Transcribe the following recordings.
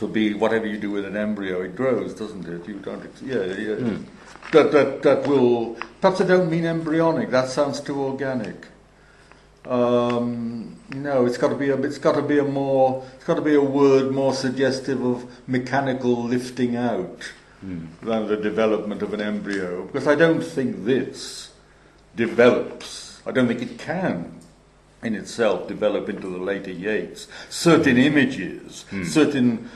to be whatever you do with an embryo, it grows, doesn't it? You don't, yeah. That will. Perhaps I don't mean embryonic. That sounds too organic. No, it's got to be a word more suggestive of mechanical lifting out than the development of an embryo. Because I don't think this develops. I don't think it can, in itself, develop into the later Yeats. Certain images, certain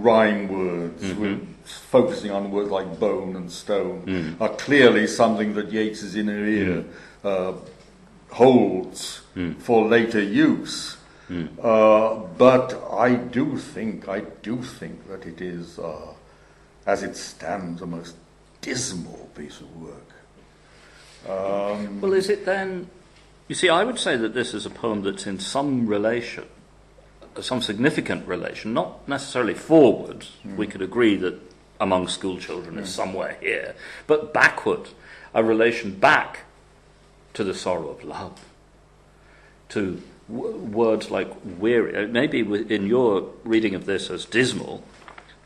rhyme words, with focusing on words like bone and stone, are clearly something that Yeats's inner ear holds for later use. But I do think that it is, as it stands, a most dismal piece of work. Well, is it then? You see, I would say that this is a poem that's in some relation, some significant relation, not necessarily forward. We could agree that among school children is somewhere here, but backward, a relation back to the sorrow of love, to words like weary. Maybe in your reading of this as dismal,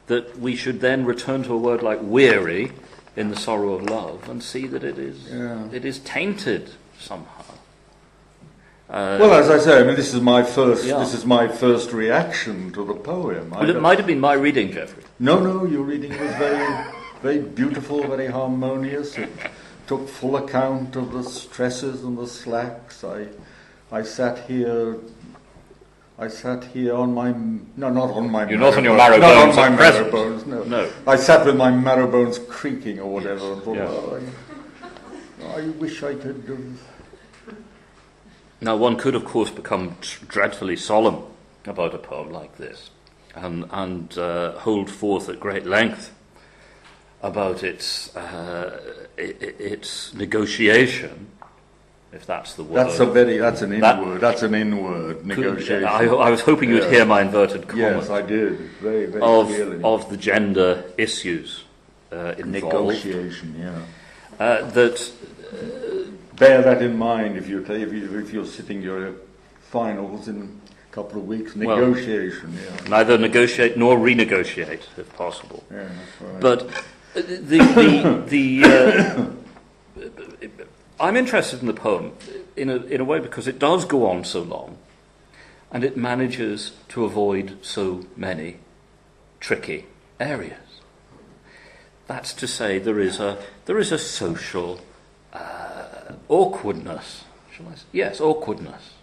that we should then return to a word like weary in the sorrow of love and see that it is tainted somehow. Well, as I say, I mean, this is my first reaction to the poem. Well, it might have been my reading, Geoffrey. No, your reading was very, very beautiful, very harmonious. It took full account of the stresses and the slacks. I sat here on my not on my. You're not on your marrow bones. Not on my marrow bones. No. I sat with my marrow bones creaking or whatever, and thought, I wish I could have. Now, one could, of course, become dreadfully solemn about a poem like this, and hold forth at great length about its negotiation, if that's the word. That's an inward negotiation. I was hoping you'd hear my inverted comma. Yes, I did. Very, very clearly. Of the gender issues involved. Negotiation, that. Bear that in mind if you're sitting your finals in a couple of weeks. Negotiation, Neither negotiate nor renegotiate, if possible. Yeah, that's right. But I'm interested in the poem in a way because it does go on so long, and it manages to avoid so many tricky areas. That's to say, there is a social awkwardness, shall I say? Yes, awkwardness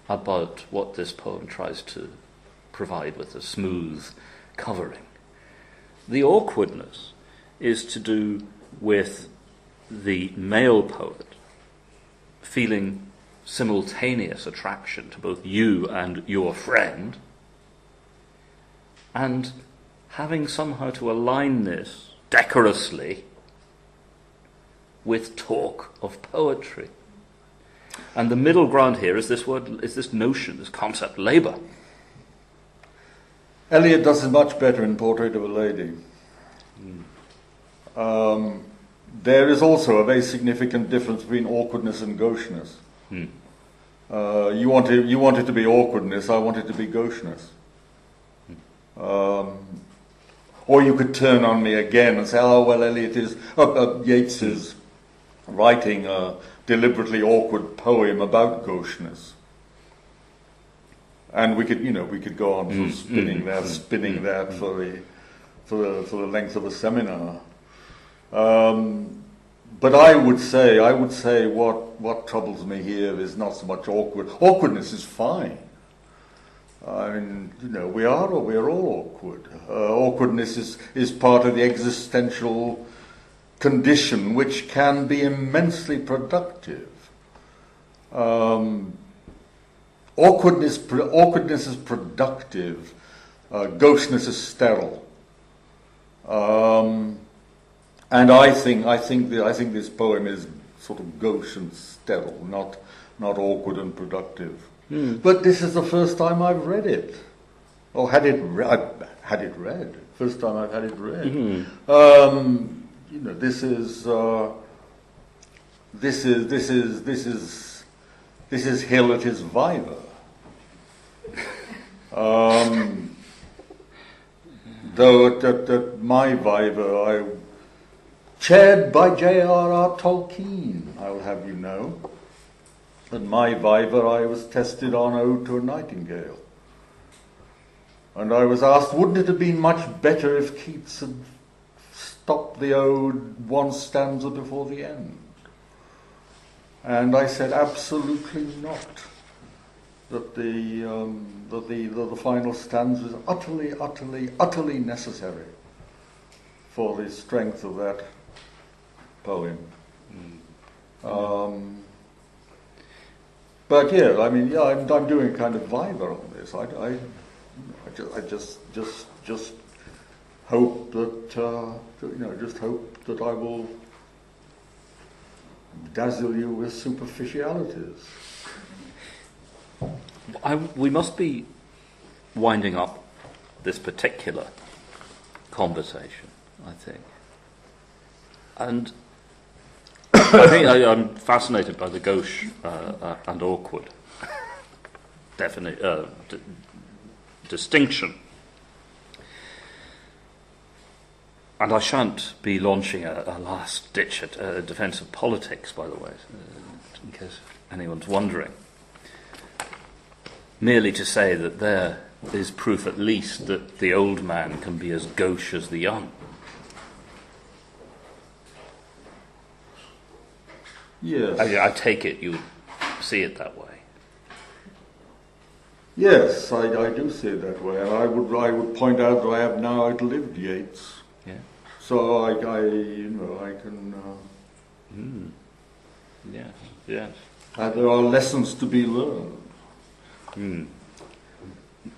about what this poem tries to provide with a smooth covering. The awkwardness is to do with the male poet feeling simultaneous attraction to both you and your friend, and having somehow to align this decorously with talk of poetry. And the middle ground here is this notion, this concept, labour. Eliot does it much better in Portrait of a Lady. There is also a very significant difference between awkwardness and gaucheness. You want it to be awkwardness, I want it to be gaucheness. Or you could turn on me again and say, Yeats is writing a deliberately awkward poem about gaucheness, and we could go on for spinning that for the length of a seminar. But I would say what troubles me here is not so much awkwardness is fine. I mean, we're all awkward. Awkwardness is part of the existential condition, which can be immensely productive. Awkwardness is productive. Gaucheness is sterile. And I think this poem is sort of gauche and sterile, not awkward and productive. But this is the first time I've read it, or had it read. First time I've had it read. This is Hill at his viva. Though at my Viva, chaired by J.R.R. Tolkien, I'll have you know. At my Viva, I was tested on Ode to a Nightingale. And I was asked, wouldn't it have been much better if Keats had stopped the ode one stanza before the end? And I said, absolutely not. That the final stanza is utterly, utterly, utterly necessary for the strength of that poem. But yeah, I mean, yeah, I'm doing a kind of Viva on this. I just hope that just hope that I will dazzle you with superficialities. We must be winding up this particular conversation, I think. And I think I'm fascinated by the gauche and awkward distinction. And I shan't be launching a last-ditch defence of politics, by the way, in case anyone's wondering. Merely to say that there is proof at least that the old man can be as gauche as the young. Yes. I take it you see it that way. Yes, I do see it that way, and I would point out that I have now outlived Yeats. Yeah. So I can. Yes. Yes. There are lessons to be learned,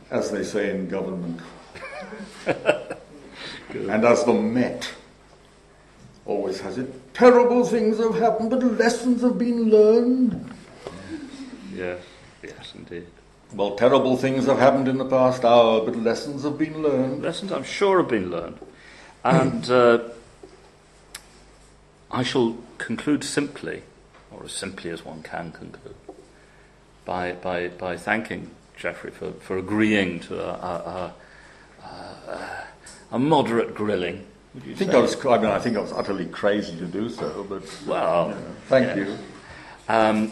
as they say in government, and as the Met always has it. Terrible things have happened, but lessons have been learned. Yes, indeed. Well, terrible things have happened in the past hour, but lessons have been learned. Lessons, I'm sure, have been learned. And I shall conclude simply, or as simply as one can conclude, by thanking Geoffrey for agreeing to a moderate grilling. I think I was utterly crazy to do so, but thank you. And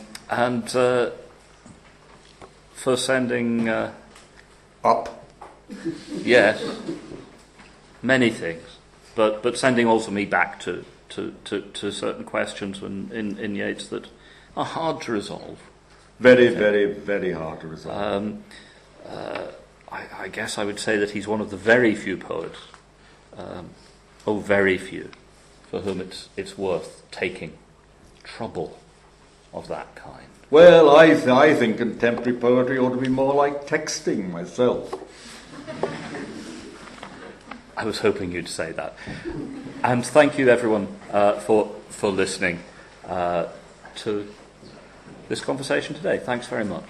for sending up. Yes, many things, but sending also me back to certain questions in Yeats that are hard to resolve. Very, very, very hard to resolve. I guess I would say that he's one of the very few poets, very few, for whom it's worth taking trouble of that kind. Well, I think contemporary poetry ought to be more like texting myself. I was hoping you'd say that. And thank you, everyone, for listening to this conversation today. Thanks very much.